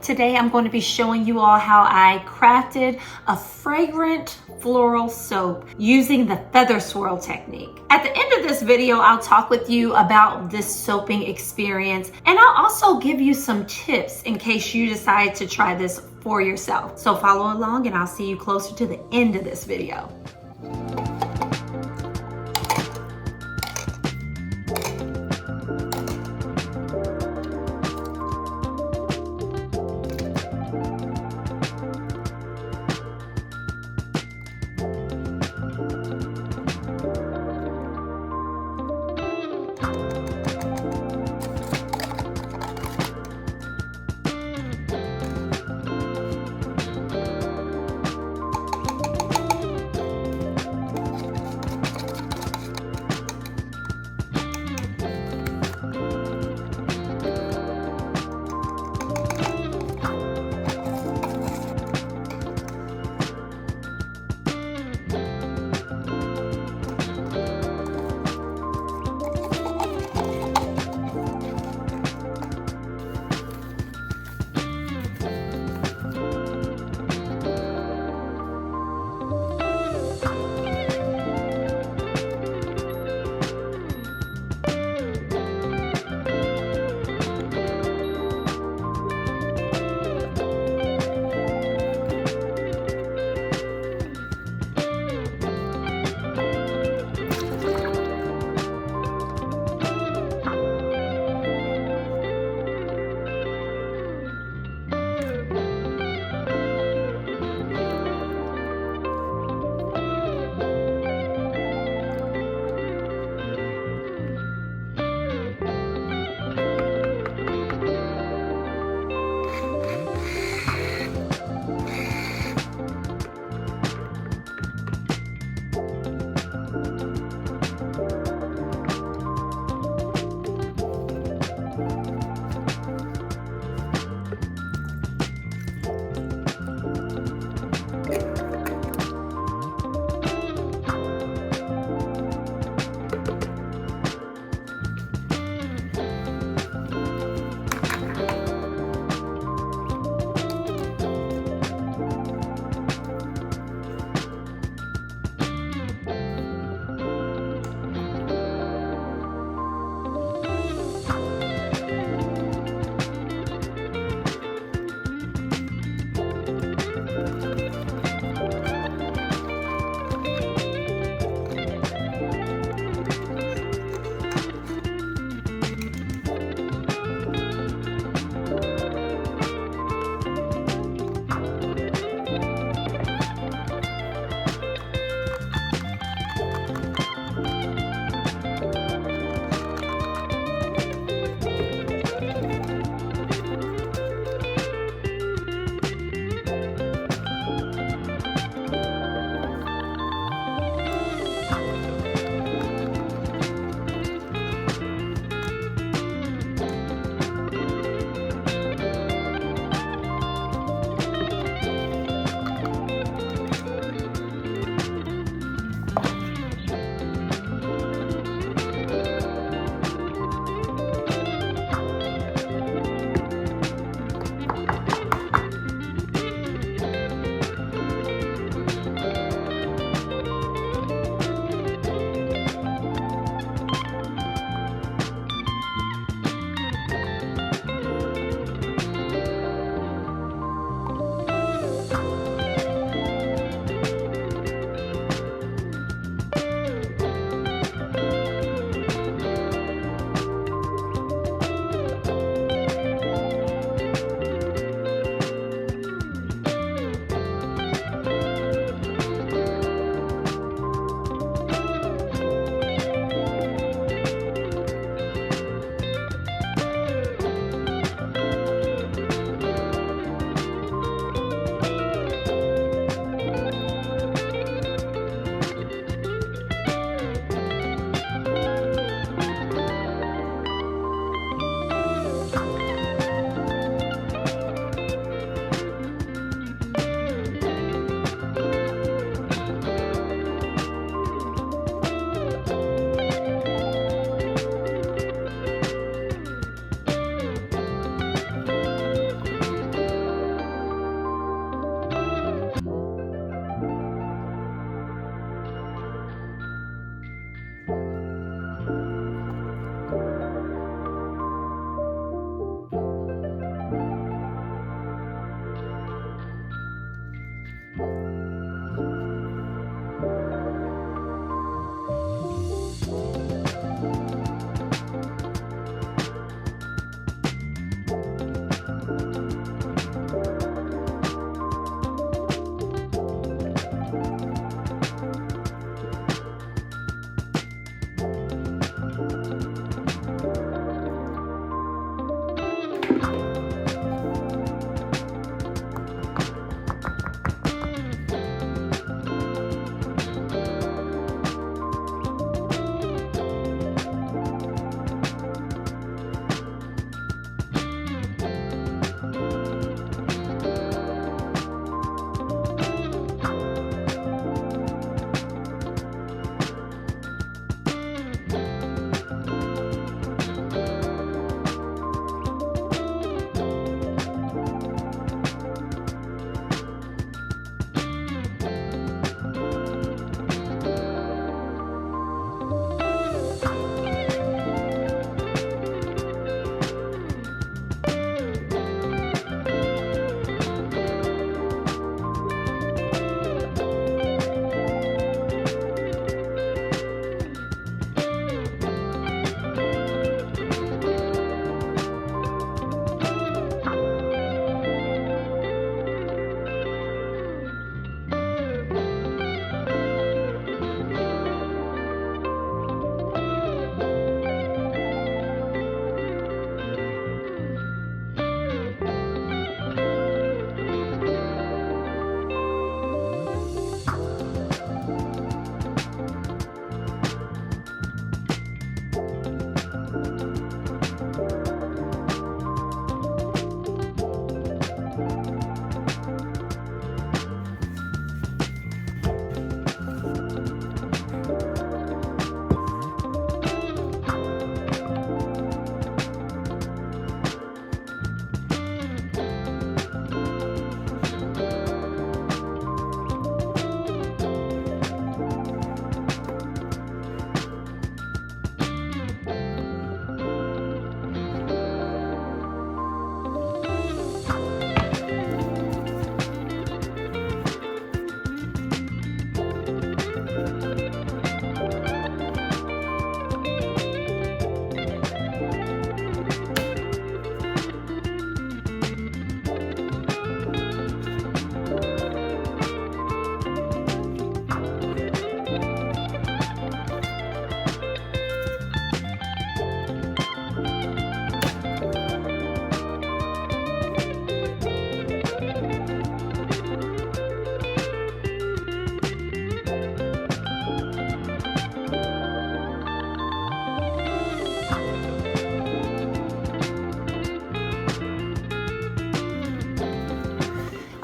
Today I'm going to be showing you all how I crafted a fragrant floral soap using the feather swirl technique. At the end of this video, I'll talk with you about this soaping experience, and I'll also give you some tips in case you decide to try this for yourself. So follow along and I'll see you closer to the end of this video.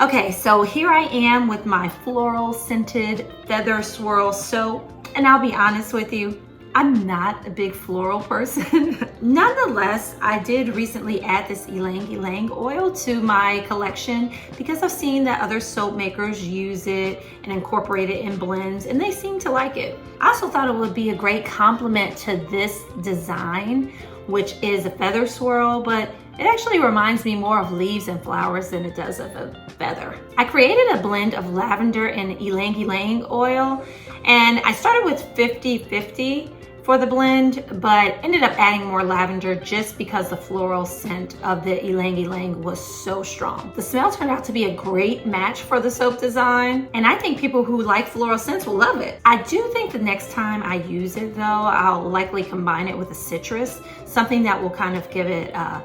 Okay, so here I am with my floral scented feather swirl soap. And I'll be honest with you, I'm not a big floral person. Nonetheless, I did recently add this ylang-ylang oil to my collection because I've seen that other soap makers use it and incorporate it in blends, and they seem to like it. I also thought it would be a great complement to this design, which is a feather swirl, but it actually reminds me more of leaves and flowers than it does of a feather. I created a blend of lavender and ylang-ylang oil, and I started with 50-50 for the blend, but ended up adding more lavender just because the floral scent of the ylang-ylang was so strong. The smell turned out to be a great match for the soap design, and I think people who like floral scents will love it. I do think the next time I use it though, I'll likely combine it with a citrus, something that will kind of give it a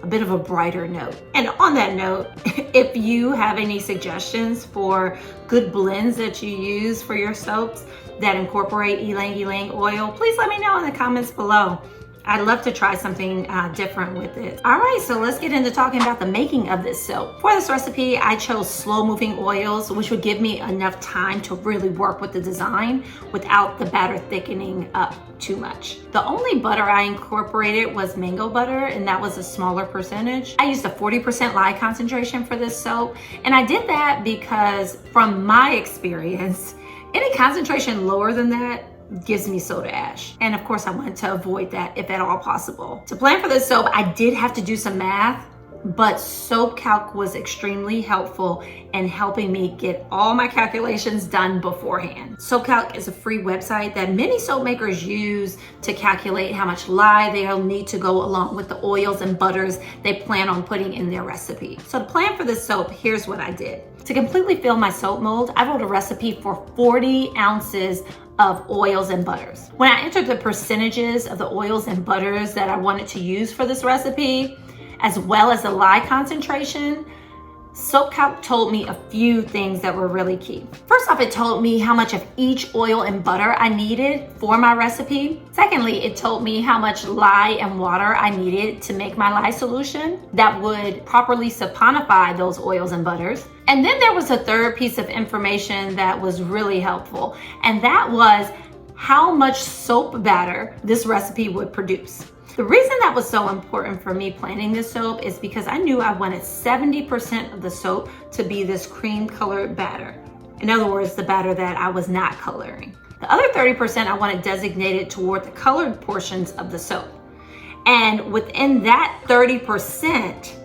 bit of a brighter note. And on that note, if you have any suggestions for good blends that you use for your soaps that incorporate ylang-ylang oil, please let me know in the comments below. I'd love to try something different with it. All right, so let's get into talking about the making of this soap. For this recipe, I chose slow moving oils, which would give me enough time to really work with the design without the batter thickening up too much. The only butter I incorporated was mango butter, and that was a smaller percentage. I used a 40% lye concentration for this soap, and I did that because from my experience, any concentration lower than that gives me soda ash. And of course I wanted to avoid that if at all possible. To plan for this soap, I did have to do some math, but Soap Calc was extremely helpful in helping me get all my calculations done beforehand. Soap Calc is a free website that many soap makers use to calculate how much lye they'll need to go along with the oils and butters they plan on putting in their recipe. So to plan for this soap, here's what I did. To completely fill my soap mold, I wrote a recipe for 40 ounces of oils and butters. When I entered the percentages of the oils and butters that I wanted to use for this recipe, as well as the lye concentration, Soap Calc told me a few things that were really key. First off, it told me how much of each oil and butter I needed for my recipe. Secondly, it told me how much lye and water I needed to make my lye solution that would properly saponify those oils and butters. And then there was a third piece of information that was really helpful, and that was how much soap batter this recipe would produce. The reason that was so important for me planning this soap is because I knew I wanted 70% of the soap to be this cream colored batter. In other words, the batter that I was not coloring. The other 30% I wanted designated toward the colored portions of the soap. And within that 30%,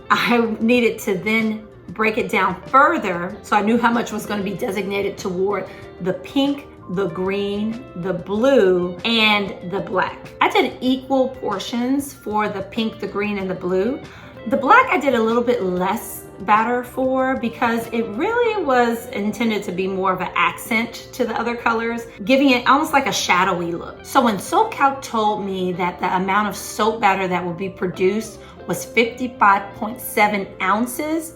I needed to then break it down further, so I knew how much was going to be designated toward the pink, the green, the blue, and the black. I did equal portions for the pink, the green, and the blue. The black I did a little bit less batter for because it really was intended to be more of an accent to the other colors, giving it almost like a shadowy look. So when Soap Calc told me that the amount of soap batter that would be produced was 55.7 ounces,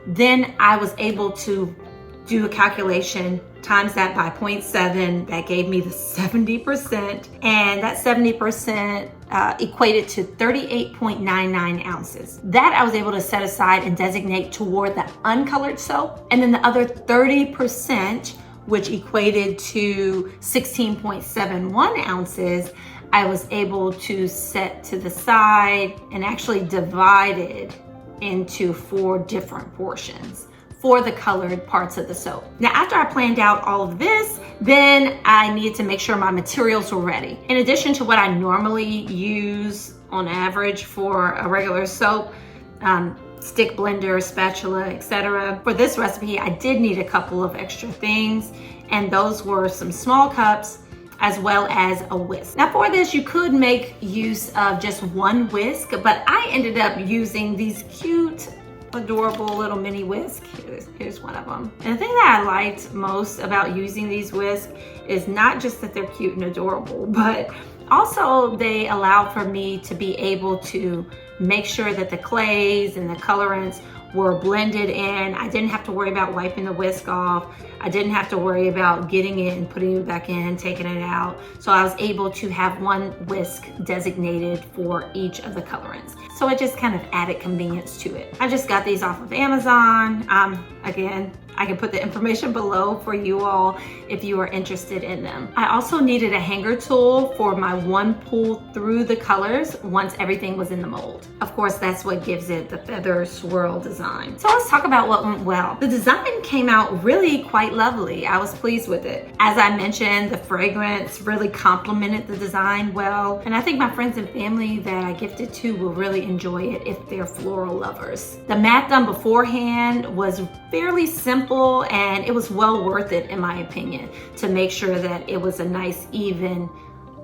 then I was able to do a calculation, times that by 0.7, that gave me the 70%, and that 70% equated to 38.99 ounces. That I was able to set aside and designate toward the uncolored soap, and then the other 30%, which equated to 16.71 ounces, I was able to set to the side and actually divided into 4 different portions for the colored parts of the soap. Now, after I planned out all of this, then I needed to make sure my materials were ready. In addition to what I normally use on average for a regular soap, stick blender, spatula, etc. For this recipe, I did need a couple of extra things, and those were some small cups as well as a whisk. Now for this, you could make use of just one whisk, but I ended up using these cute, adorable little mini whisk. Here's one of them. And the thing that I liked most about using these whisks is not just that they're cute and adorable, but also they allow for me to be able to make sure that the clays and the colorants were blended in. I didn't have to worry about wiping the whisk off. I didn't have to worry about getting it and putting it back in, taking it out. So I was able to have one whisk designated for each of the colorants. So it just kind of added convenience to it. I just got these off of Amazon. Again, I can put the information below for you all if you are interested in them. I also needed a hanger tool for my one pull through the colors once everything was in the mold. Of course, that's what gives it the feather swirl design. So let's talk about what went well. The design came out really quite lovely. I was pleased with it. As I mentioned, the fragrance really complemented the design well. And I think my friends and family that I gifted to will really enjoy it if they're floral lovers. The mat done beforehand was fairly simple, and it was well worth it in my opinion to make sure that it was a nice, even,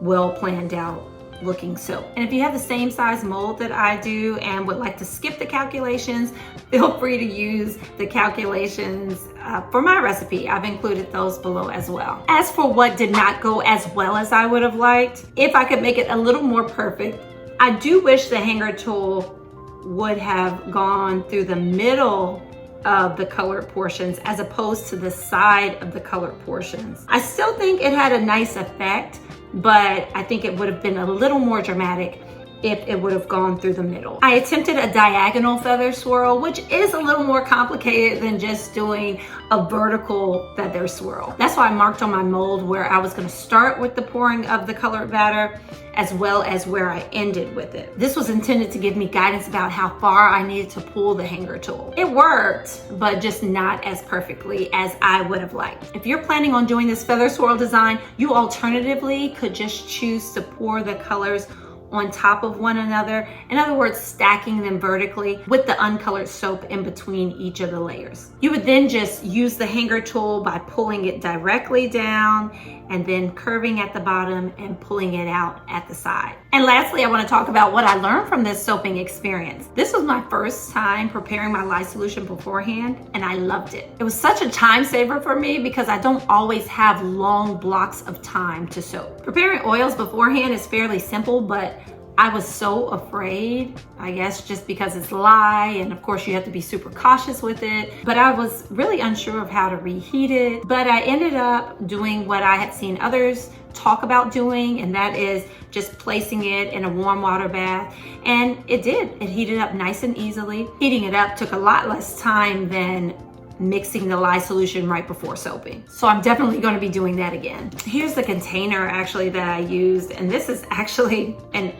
well planned out looking soap. And if you have the same size mold that I do and would like to skip the calculations, feel free to use the calculations for my recipe. I've included those below as well. As for what did not go as well as I would have liked, if I could make it a little more perfect, I do wish the hanger tool would have gone through the middle of the colored portions as opposed to the side of the colored portions. I still think it had a nice effect, but I think it would have been a little more dramatic if it would have gone through the middle. I attempted a diagonal feather swirl, which is a little more complicated than just doing a vertical feather swirl. That's why I marked on my mold where I was gonna start with the pouring of the colored batter as well as where I ended with it. This was intended to give me guidance about how far I needed to pull the hanger tool. It worked, but just not as perfectly as I would have liked. If you're planning on doing this feather swirl design, you alternatively could just choose to pour the colors on top of one another. In other words, stacking them vertically with the uncolored soap in between each of the layers. You would then just use the hanger tool by pulling it directly down and then curving at the bottom and pulling it out at the side. And lastly, I want to talk about what I learned from this soaping experience. This was my first time preparing my lye solution beforehand, and I loved it. It was such a time saver for me because I don't always have long blocks of time to soap. Preparing oils beforehand is fairly simple, but I was so afraid, I guess just because it's lye, and of course you have to be super cautious with it, but I was really unsure of how to reheat it. But I ended up doing what I had seen others talk about doing, and that is just placing it in a warm water bath. And it did, it heated up nice and easily. Heating it up took a lot less time than mixing the lye solution right before soaping. So I'm definitely going to be doing that again. Here's the container actually that I used, and this is actually an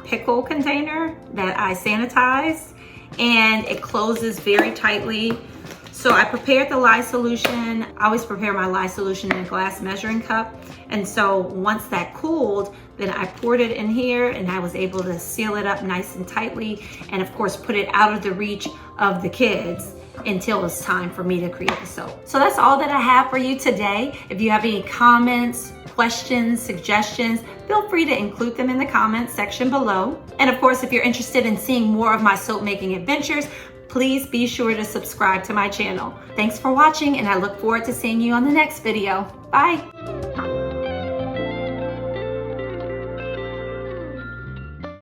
pickle container that I sanitized, and it closes very tightly. So I prepared the lye solution. I always prepare my lye solution in a glass measuring cup. And so once that cooled, then I poured it in here and I was able to seal it up nice and tightly, and of course put it out of the reach of the kids until it's time for me to create the soap. So that's all that I have for you today. If you have any comments, questions, suggestions, feel free to include them in the comments section below. And of course, if you're interested in seeing more of my soap making adventures, please be sure to subscribe to my channel. Thanks for watching, and I look forward to seeing you on the next video. Bye.